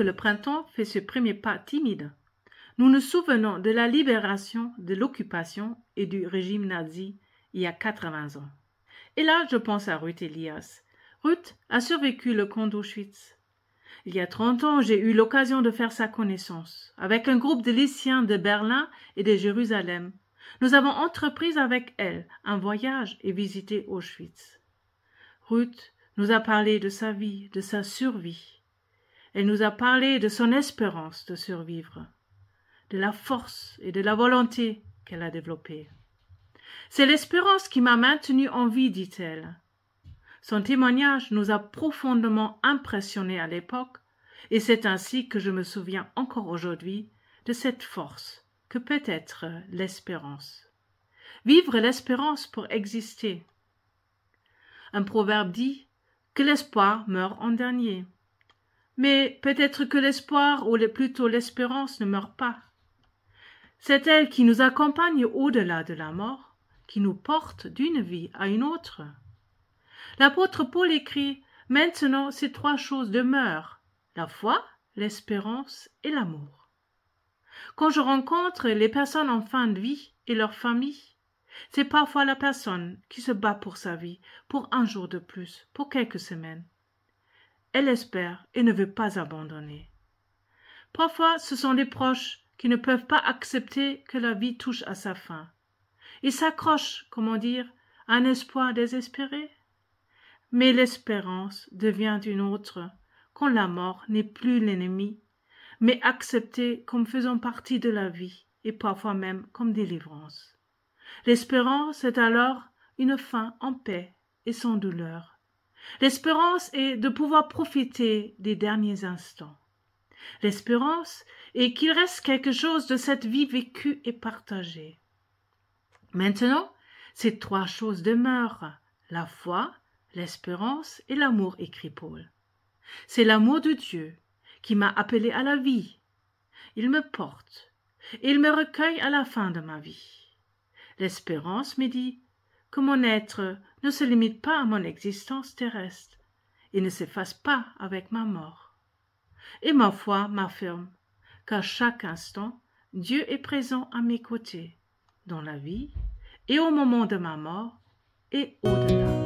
que le printemps fait ce premier pas timide, nous nous souvenons de la libération de l'occupation et du régime nazi il y a 80 ans. Et là, je pense à Ruth Elias. Ruth a survécu le camp d'Auschwitz. Il y a 30 ans, j'ai eu l'occasion de faire sa connaissance. Avec un groupe de lycéens de Berlin et de Jérusalem, nous avons entrepris avec elle un voyage et visité Auschwitz. Ruth nous a parlé de sa vie, de sa survie. Elle nous a parlé de son espérance de survivre, de la force et de la volonté qu'elle a développée. C'est l'espérance qui m'a maintenue en vie, dit-elle. Son témoignage nous a profondément impressionnés à l'époque, et c'est ainsi que je me souviens encore aujourd'hui de cette force que peut être l'espérance. Vivre l'espérance pour exister. Un proverbe dit que l'espoir meurt en dernier. Mais peut-être que l'espoir, ou plutôt l'espérance, ne meurt pas. C'est elle qui nous accompagne au-delà de la mort, qui nous porte d'une vie à une autre. L'apôtre Paul écrit « Maintenant ces trois choses demeurent, la foi, l'espérance et l'amour. » Quand je rencontre les personnes en fin de vie et leurs familles, c'est parfois la personne qui se bat pour sa vie, pour un jour de plus, pour quelques semaines. Elle espère et ne veut pas abandonner. Parfois, ce sont des proches qui ne peuvent pas accepter que la vie touche à sa fin. Ils s'accrochent, comment dire, à un espoir désespéré. Mais l'espérance devient une autre, quand la mort n'est plus l'ennemi, mais acceptée comme faisant partie de la vie, et parfois même comme délivrance. L'espérance est alors une fin en paix et sans douleur. L'espérance est de pouvoir profiter des derniers instants. L'espérance est qu'il reste quelque chose de cette vie vécue et partagée. Maintenant, ces trois choses demeurent, la foi, l'espérance et l'amour, écrit Paul. C'est l'amour de Dieu qui m'a appelé à la vie. Il me porte et il me recueille à la fin de ma vie. L'espérance me dit que mon être ne se limite pas à mon existence terrestre et ne s'efface pas avec ma mort. Et ma foi m'affirme qu'à chaque instant, Dieu est présent à mes côtés, dans la vie et au moment de ma mort et au-delà.